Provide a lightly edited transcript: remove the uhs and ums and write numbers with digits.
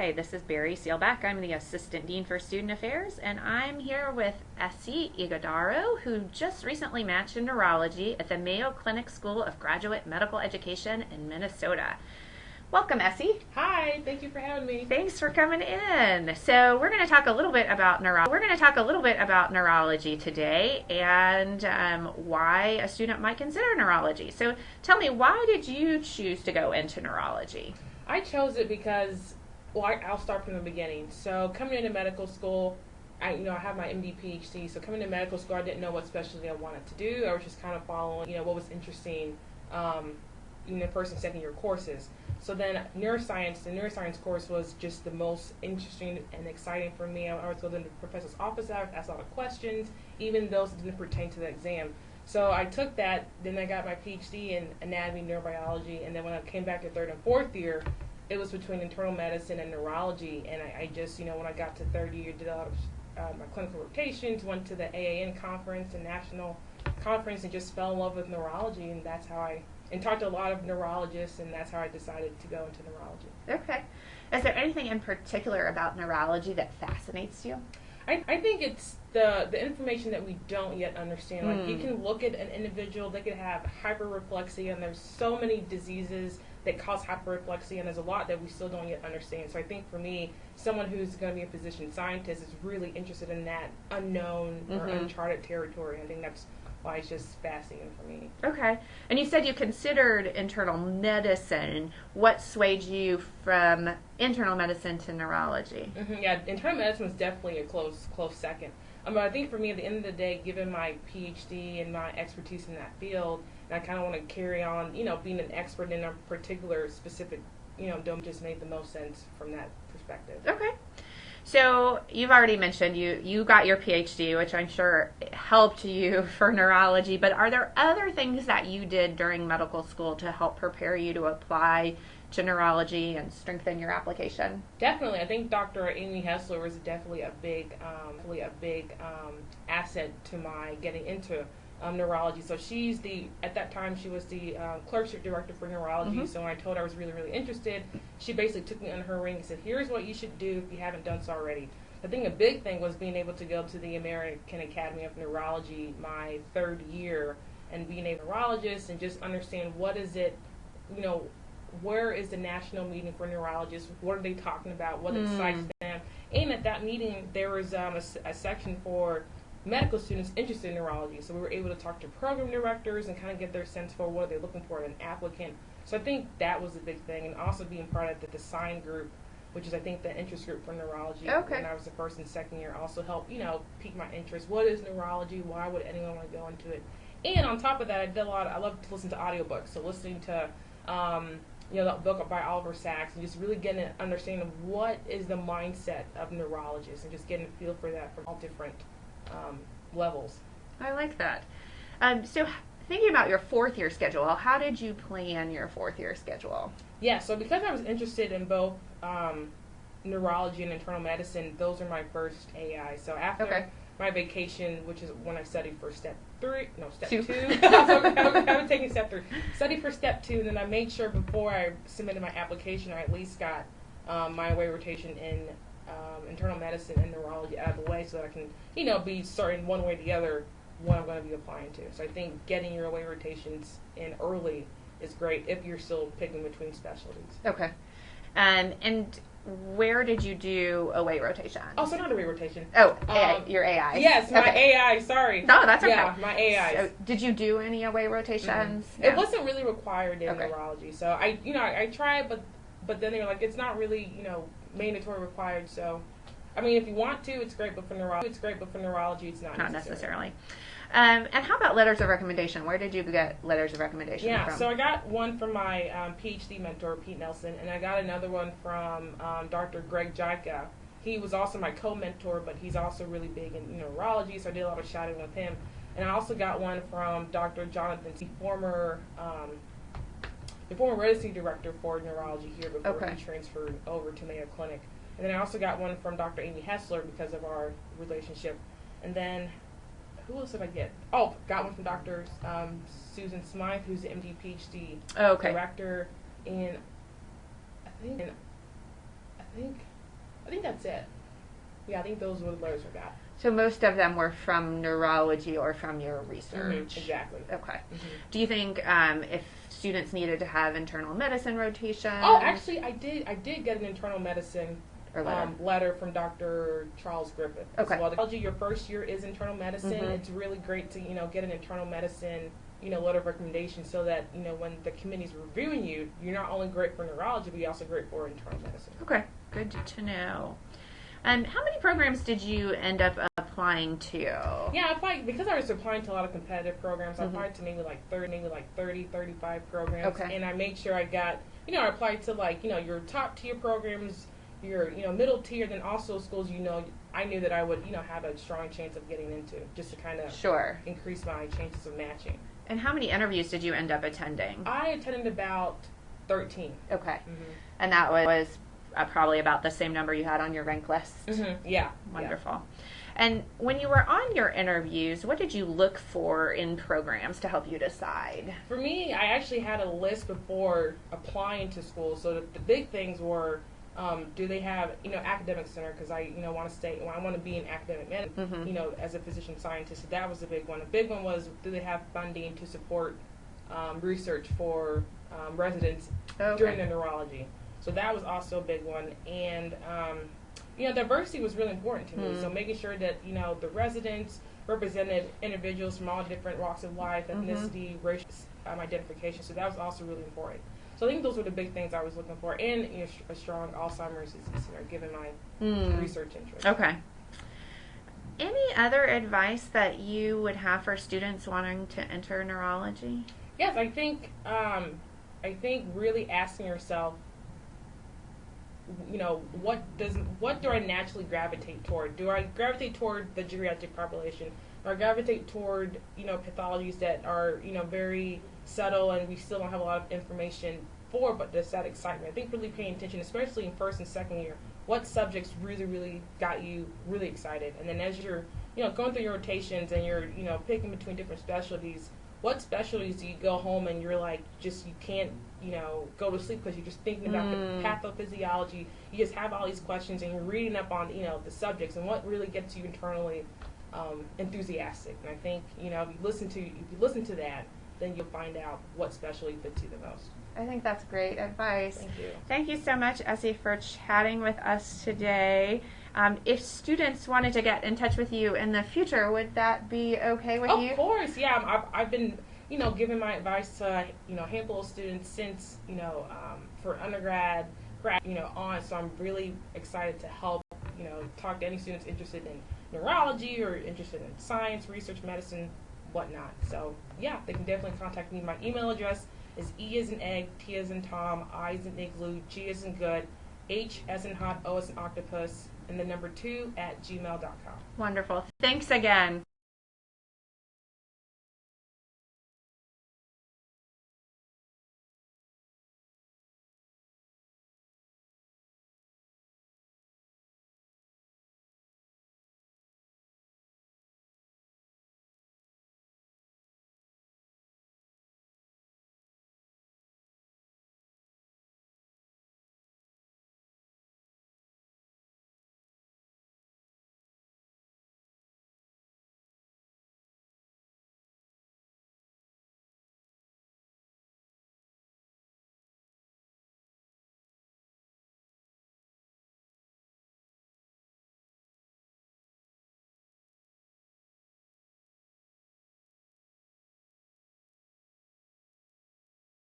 Hi, this is Barry Seelbach. I'm the Assistant Dean for Student Affairs, and I'm here with Essie Igodaro, who just recently matched in neurology at the Mayo Clinic School of Graduate Medical Education in Minnesota. Welcome, Essie. Hi, thank you for having me. Thanks for coming in. So we're going to talk a little bit about neurology today, and why a student might consider neurology. So tell me, why did you choose to go into neurology? I chose it because, I'll start from the beginning. So coming into medical school, I have my MD, PhD. So coming into medical school, I didn't know what specialty I wanted to do. I was just kind of following, what was interesting in the first and second year courses. So then the neuroscience course was just the most interesting and exciting for me. I was going to the professor's office, I asked a lot of questions, even those that didn't pertain to the exam. So I took that, then I got my PhD in anatomy, neurobiology, and then when I came back to third and fourth year, it was between internal medicine and neurology, and I just, when I got to third year, did a lot of my clinical rotations, went to the AAN conference and national conference, and just fell in love with neurology, and that's how and talked to a lot of neurologists, and that's how I decided to go into neurology. Okay. Is there anything in particular about neurology that fascinates you? I think it's the information that we don't yet understand. Like, you can look at an individual, they could have hyperreflexia, and there's so many diseases that cause hyperreflexia, and there's a lot that we still don't yet understand. So I think for me, someone who's going to be a physician scientist is really interested in that unknown or uncharted territory. I think that's why it's just fascinating for me. Okay. And you said you considered internal medicine. What swayed you from internal medicine to neurology? Yeah, internal medicine was definitely a close second. But I think for me, at the end of the day, given my PhD and my expertise in that field, and I kind of want to carry on, being an expert in a particular specific, domain just made the most sense from that perspective. Okay. So you've already mentioned you got your PhD, which I'm sure helped you for neurology, but are there other things that you did during medical school to help prepare you to apply to neurology and strengthen your application? Definitely. I think Dr. Amy Hessler was definitely a big asset to my getting into neurology. So at that time, she was the clerkship director for neurology. So when I told her I was really, really interested, she basically took me under her wing and said, here's what you should do if you haven't done so already. I think a big thing was being able to go to the American Academy of Neurology my third year and being a neurologist and just understand what is it, where is the national meeting for neurologists, what are they talking about, what excites them. And at that meeting, there was a section for medical students interested in neurology, so we were able to talk to program directors and kind of get their sense for what they're looking for in an applicant. So I think that was a big thing, and also being part of the SIGN group, which is I think the interest group for neurology. Okay. When I was the first and second year, also helped pique my interest. What is neurology? Why would anyone want to go into it? And on top of that, I love to listen to audiobooks, so listening to the book by Oliver Sacks, and just really getting an understanding of what is the mindset of neurologists, and just getting a feel for that from all different levels. I like that. So thinking about your fourth year schedule, how did you plan your fourth year schedule? Yeah, so because I was interested in both neurology and internal medicine, those are my first AI. So after my vacation, which is when I studied for step two. I was taking step 3. Studied for step 2, and then I made sure before I submitted my application, I at least got my away rotation in internal medicine and neurology out of the way, so that I can, be certain one way or the other what I'm going to be applying to. So I think getting your away rotations in early is great if you're still picking between specialties. Okay. And where did you do away rotation? Oh, so not away rotation. Oh, your AI. Yes, my AI, sorry. No, that's okay. Yeah, my AI. So did you do any away rotations? No. It wasn't really required in neurology. So I tried, but then they were like, it's not really, mandatory required. So, I mean, if you want to, it's great, but for neurology, it's not necessarily. And how about letters of recommendation? Where did you get letters of recommendation from? Yeah, so I got one from my PhD mentor, Pete Nelson, and I got another one from Dr. Greg Jaika. He was also my co-mentor, but he's also really big in neurology, so I did a lot of shadowing with him. And I also got one from Dr. Jonathan, the former residency director for neurology here before he transferred over to Mayo Clinic. And then I also got one from Dr. Amy Hessler because of our relationship. And then, who else did I get? Oh, got one from Dr. Susan Smythe, who's the MD PhD director. And I think I think that's it. Yeah, I think those were the letters I got. So most of them were from neurology or from your research. Exactly. Okay. Do you think if students needed to have internal medicine rotation? Oh, actually, I did get an internal medicine or letter from Dr. Charles Griffith. Okay. Well, your first year is internal medicine. It's really great to get an internal medicine letter of recommendation, so that when the committee's reviewing you, you're not only great for neurology, but you're also great for internal medicine. Okay, good to know. And how many programs did you end up applying to? Yeah, I applied because I was applying to a lot of competitive programs. I applied to maybe 30, 35 programs. Okay. And I made sure I got, I applied to your top tier programs, your middle tier, then also schools I knew that I would have a strong chance of getting into, just to kind of increase my chances of matching. And how many interviews did you end up attending? I attended about 13. Okay. And that was probably about the same number you had on your rank list? Yeah. Wonderful. Yeah. And when you were on your interviews, what did you look for in programs to help you decide? For me, I actually had a list before applying to school. So the big things were, do they have, academic center? Because I, want to be an academic medicine, as a physician scientist. So that was a big one. A big one was, do they have funding to support research for residents during the neurology? So that was also a big one. And, diversity was really important to me. So making sure that, the residents represented individuals from all different walks of life, ethnicity, racial identification. So that was also really important. So I think those were the big things I was looking for. And a strong Alzheimer's disease center, given my research interest. Okay. Any other advice that you would have for students wanting to enter neurology? Yes, I think really asking yourself, what do I naturally gravitate toward? Do I gravitate toward the geriatric population? Or I gravitate toward, pathologies that are, very subtle and we still don't have a lot of information for, but there's that excitement. I think really paying attention, especially in first and second year, what subjects really, really got you really excited. And then as you're, going through your rotations and you're, picking between different specialties, what specialties do you go home and you're like, just, you can't, go to sleep because you're just thinking about the pathophysiology. You just have all these questions and you're reading up on, the subjects and what really gets you internally enthusiastic. And I think, if you listen to that, then you'll find out what specialty fits you the most. I think that's great advice. Thank you. Thank you so much, Essie, for chatting with us today. If students wanted to get in touch with you in the future, would that be okay with you? Of course, yeah. I've been, giving my advice to, a handful of students since, for undergrad, grad, on. So I'm really excited to help, talk to any students interested in neurology or interested in science, research, medicine, whatnot. So yeah, they can definitely contact me. My email address is E as in egg, T as in Tom, I as in igloo, G as in good, H as in hot, O as in octopus, and the number 2 @gmail.com. Wonderful. Thanks again.